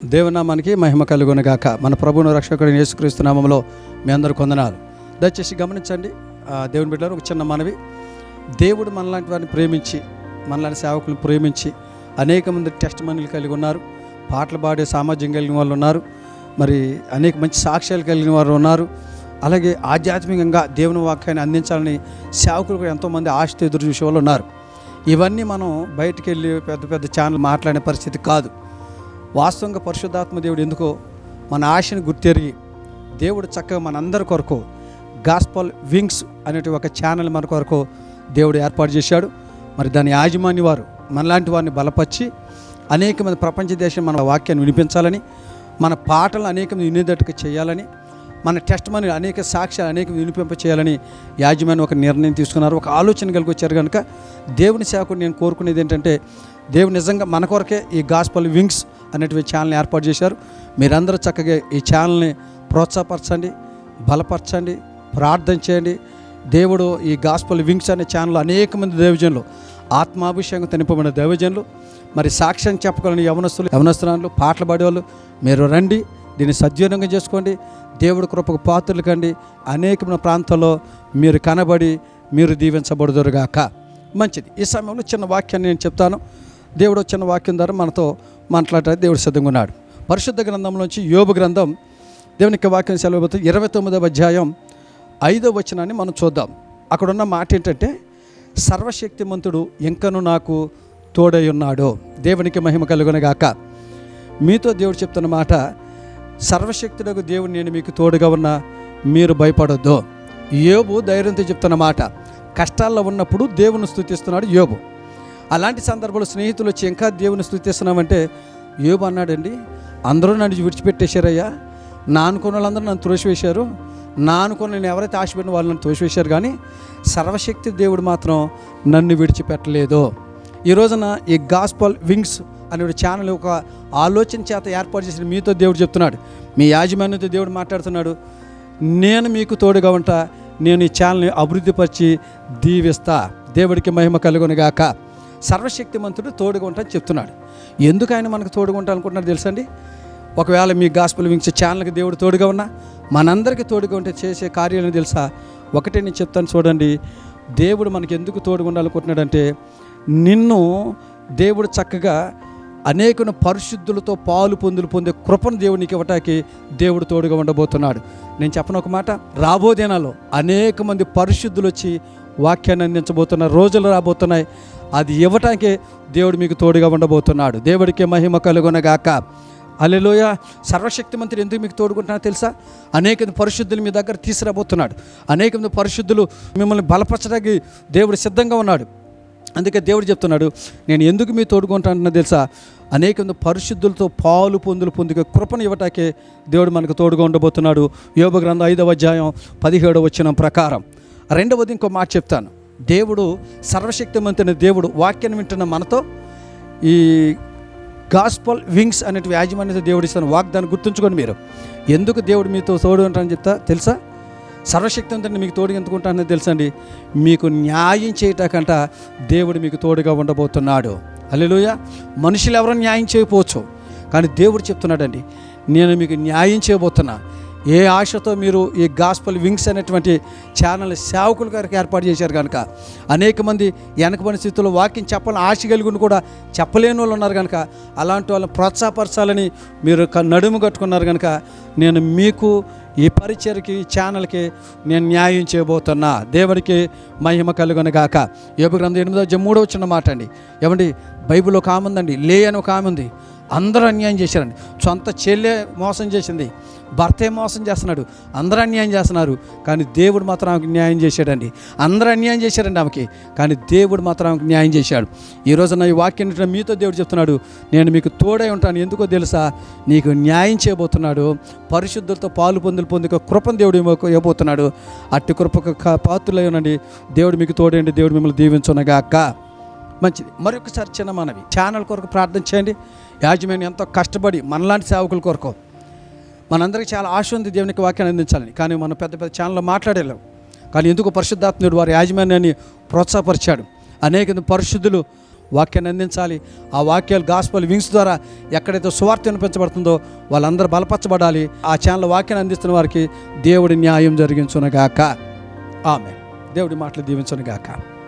దేవునామానికి మహిమ కలుగునుగాక. మన ప్రభువును రక్షకుడు యేసుక్రీస్తు నామములో మీ అందరూ కొందనాలు. దయచేసి గమనించండి. దేవుని బిడ్డలారా, ఒక చిన్న మనవి. దేవుడు మనలాంటి వారిని ప్రేమించి, మనలాంటి సేవకులను ప్రేమించి అనేక మంది టెస్ట్ మనీలు కలిగి ఉన్నారు. పాటలు పాడే సామర్థ్యం కలిగిన వాళ్ళు ఉన్నారు. మరి అనేక మంచి సాక్ష్యాలు కలిగిన వారు ఉన్నారు. అలాగే ఆధ్యాత్మికంగా దేవుని వాక్యాన్ని అందించాలని సేవకులు కూడా ఎంతోమంది ఆశతో ఎదురు చూసే వాళ్ళు ఉన్నారు. ఇవన్నీ మనం బయటికి వెళ్ళి పెద్ద పెద్ద ఛానల్ మాట్లాడే పరిస్థితి కాదు. వాస్తవంగా పరిశుద్ధాత్మ దేవుడు ఎందుకో మన ఆశను గుర్తెరిగి దేవుడు చక్కగా మనందరి కొరకు గాస్పల్ వింగ్స్ అనేటి ఒక ఛానల్ మన కొరకు దేవుడు ఏర్పాటు చేశాడు. మరి దాని యాజమాన్య వారు మనలాంటి వారిని బలపరిచి అనేక మంది ప్రపంచ దేశం మన వాక్యాన్ని వినిపించాలని, మన పాటలు అనేక మంది వినేటట్టుగా చేయాలని, మన టెస్ట్ మనీ అనేక సాక్ష్యాలు అనేక వినిపింప చేయాలని యాజమాన్యం ఒక నిర్ణయం తీసుకున్నారు. ఒక ఆలోచన కలిగి వచ్చారు కనుక దేవుని సేవకుడు నేను కోరుకునేది ఏంటంటే, దేవుడు నిజంగా మన కొరకే ఈ గాస్పల్ వింగ్స్ అనేటువంటి ఛానల్ని ఏర్పాటు చేశారు. మీరందరూ చక్కగా ఈ ఛానల్ని ప్రోత్సాహపరచండి, బలపరచండి, ప్రార్థన చేయండి. దేవుడు ఈ గాస్పల్ వింగ్స్ అనే ఛానల్లో అనేక మంది దైవజనులు, ఆత్మాభిషేకం నింపబడిన దైవజనులు, మరి సాక్ష్యం చెప్పగలని యవనస్తులు పాటలు పాడేవాళ్ళు మీరు రండి. దీన్ని సద్వినియోగం చేసుకోండి. దేవుడి కృపకు పాత్రలు కండి. అనేకమైన ప్రాంతాల్లో మీరు కనబడి మీరు దీవించబడుదురుగాక. మంచిది. ఈ సమయంలో చిన్న వాక్యాన్ని నేను చెప్తాను. దేవుడు చిన్న వాక్యం ద్వారా మనతో మాట్లాడటానికి దేవుడు సిద్ధంగా ఉన్నాడు. పరిశుద్ధ గ్రంథంలోంచి యోబు గ్రంథం దేవునికి వాక్యం సెలవుపోతుంది. 29వ అధ్యాయం 5వ వచనాన్ని మనం చూద్దాం. అక్కడున్న మాట ఏంటంటే, సర్వశక్తిమంతుడు ఇంకను నాకు తోడై ఉన్నాడు. దేవునికి మహిమ కలుగునుగాక. మీతో దేవుడు చెప్తున్న మాట, సర్వశక్తుడకు దేవుడు నేను మీకు తోడుగా ఉన్నా, మీరు భయపడొద్దు. యోబు ధైర్యంతో చెప్తున్న మాట. కష్టాల్లో ఉన్నప్పుడు దేవుని స్తుతిస్తున్నాడు యోబు. అలాంటి సందర్భంలో స్నేహితులు వచ్చి ఇంకా దేవుని స్తుతిస్తున్నామంటే, యోబు అన్నాడండి, అందరూ నన్ను విడిచిపెట్టేశారయ్యా, నా అనుకున్న వాళ్ళందరూ నన్ను త్రోసివేశారు, నా అనుకున్న నేను ఎవరైతే ఆశపడిన వాళ్ళు నన్ను త్రోసివేశారు, కానీ సర్వశక్తి దేవుడు మాత్రం నన్ను విడిచిపెట్టలేదు. ఈ రోజున ఈ గాస్పల్ వింగ్స్ అనే ఛానల్ ఒక ఆలోచన చేత ఏర్పాటు చేసిన మీతో దేవుడు చెప్తున్నాడు, మీ యాజమాన్యంతో దేవుడు మాట్లాడుతున్నాడు, నేను మీకు తోడుగా ఉంటా, నేను ఈ ఛానల్ని అభివృద్ధిపరిచి దీవిస్తా. దేవుడికి మహిమ కలుగునుగాక. సర్వశక్తిమంతుడు తోడుగా ఉంటాఅని చెప్తున్నాడు. ఎందుకు ఆయన మనకు తోడుగా ఉంటా అనుకుంటున్నారు తెలుసండి? ఒకవేళ మీ గాస్పల్ వింగ్స్ ఛానల్కి దేవుడు తోడుగా ఉన్నా, మనందరికీ తోడుగా ఉంటే చేసే కార్యాలను తెలుసా? ఒకటే నేను చెప్తాను చూడండి. దేవుడు మనకి ఎందుకు తోడుగా ఉండాలనుకుంటున్నాడంటే, నిన్ను దేవుడు చక్కగా అనేక పరిశుద్ధులతో పాలు పొందే కృపను దేవునికి ఇవ్వటానికి దేవుడు తోడుగా ఉండబోతున్నాడు. నేను చెప్పను ఒక మాట, రాబో దినాల్లో అనేక మంది పరిశుద్ధులు వచ్చి వాక్యాన్ని అందించబోతున్న రోజులు రాబోతున్నాయి. అది ఇవ్వటానికే దేవుడు మీకు తోడుగా ఉండబోతున్నాడు. దేవుడికి మహిమ కలుగునగాక. హల్లెలూయ. సర్వశక్తిమంతుడు ఎందుకు మీకు తోడుకుంటున్నారో తెలుసా? అనేక పరిశుద్ధులు మీ దగ్గర తీసుకురాబోతున్నాడు. అనేక మంది పరిశుద్ధులు మిమ్మల్ని బలపరచడానికి దేవుడు సిద్ధంగా ఉన్నాడు. అందుకే దేవుడు చెప్తున్నాడు, నేను ఎందుకు మీ తోడుకుంటానో తెలుసా? అనేక మంది పరిశుద్ధులతో పాలు పొందే కృపను ఇవ్వటాకే దేవుడు మనకు తోడుగా ఉండబోతున్నాడు. యోబు గ్రంథం 5వ అధ్యాయం 17వ వచనం ప్రకారం. రెండవది ఇంకో మాట చెప్తాను. దేవుడు సర్వశక్తిమంతుని దేవుడు వాక్యాన్ని వింటున్న మనతో ఈ గాస్పల్ వింగ్స్ అనే యాజమాన్యత దేవుడు ఇస్తున్న వాగ్దాన్ని గుర్తుంచుకోండి. మీరు ఎందుకు దేవుడు మీతో తోడు ఉంటానని చెప్తా తెలుసా? సర్వశక్తివంతుడిని మీకు తోడుగా ఎందుకుంటానని తెలుసా అండి? మీకు న్యాయం చేయటాకంట దేవుడు మీకు తోడుగా ఉండబోతున్నాడు. హల్లెలూయా. మనుషులు ఎవరో న్యాయం చేయకపోవచ్చు, కానీ దేవుడు చెప్తున్నాడండి, నేను మీకు న్యాయం చేయబోతున్నా. ఏ ఆశతో మీరు ఈ గాస్పల్ వింగ్స్ అనేటువంటి ఛానల్ సేవకుల గారికి ఏర్పాటు చేశారు కనుక, అనేక మంది వెనకబడిన స్థితిలో వాక్యం చెప్పాలని ఆశ కలిగి కూడా చెప్పలేని వాళ్ళు ఉన్నారు కనుక, అలాంటి వాళ్ళని ప్రోత్సాహపరచాలని మీరు నడుము కట్టుకున్నారు కనుక, నేను మీకు ఈ పరిచయకి ఛానల్కి నేను న్యాయం చేయబోతున్నా. దేవుడికి మహిమ కలుగునుగాక. యోబు గ్రంథం 8వ అధ్యాయం 3వ వచనం మాట అండి. ఏమండి, బైబిల్లో ఒక ఆమె ఉందండి, లే అని ఒక ఆమె ఉంది. అందరూ అన్యాయం చేశారండి. సొంత చెల్లె మోసం చేసింది, భర్తే మోసం చేస్తున్నాడు, అందరూ అన్యాయం చేస్తున్నారు, కానీ దేవుడు మాత్రం ఆమెకు న్యాయం చేశాడండి. అందరూ అన్యాయం చేశారండి ఆమెకి, కానీ దేవుడు మాత్రం ఆమెకు న్యాయం చేశాడు. ఈరోజు నా ఈ వాక్యం మీతో దేవుడు చెప్తున్నాడు, నేను మీకు తోడై ఉంటాను. ఎందుకో తెలుసా? నీకు న్యాయం చేయబోతున్నాడు. పరిశుద్ధులతో పాలు పొందే కృపను దేవుడు ఇవ్వబోతున్నాడు. అట్టి కృపకు పాత్రలై ఉండండి. దేవుడు మీకు తోడేయండి. దేవుడు మిమ్మల్ని దీవించునగాక. మంచిది. మరొకసారి చిన్న మనవి, ఛానల్ కొరకు ప్రార్థన చేయండి. యాజమాన్యం ఎంతో కష్టపడి మనలాంటి సేవకుల కొరకు, మనందరికీ చాలా ఆశ ఉంది దేవునికి వాక్యాన్ని అందించాలని, కానీ మనం పెద్ద పెద్ద ఛానల్లో మాట్లాడలేము. కానీ ఎందుకు పరిశుద్ధాత్ముడు వారి యాజమాన్యాన్ని ప్రోత్సాహపరిచాడు. అనేక పరిశుద్ధులు వాక్యాన్ని అందించాలి. ఆ వాక్యాలు గాస్పల్ వింగ్స్ ద్వారా ఎక్కడైతే సువార్త వినిపించబడుతుందో వాళ్ళందరూ బలపరచబడాలి. ఆ ఛానల్ వాక్యాన్ని అందిస్తున్న వారికి దేవుడి న్యాయం జరిగించునుగాక. ఆమేన్. దేవుడి మాటలు దీవించునుగాక.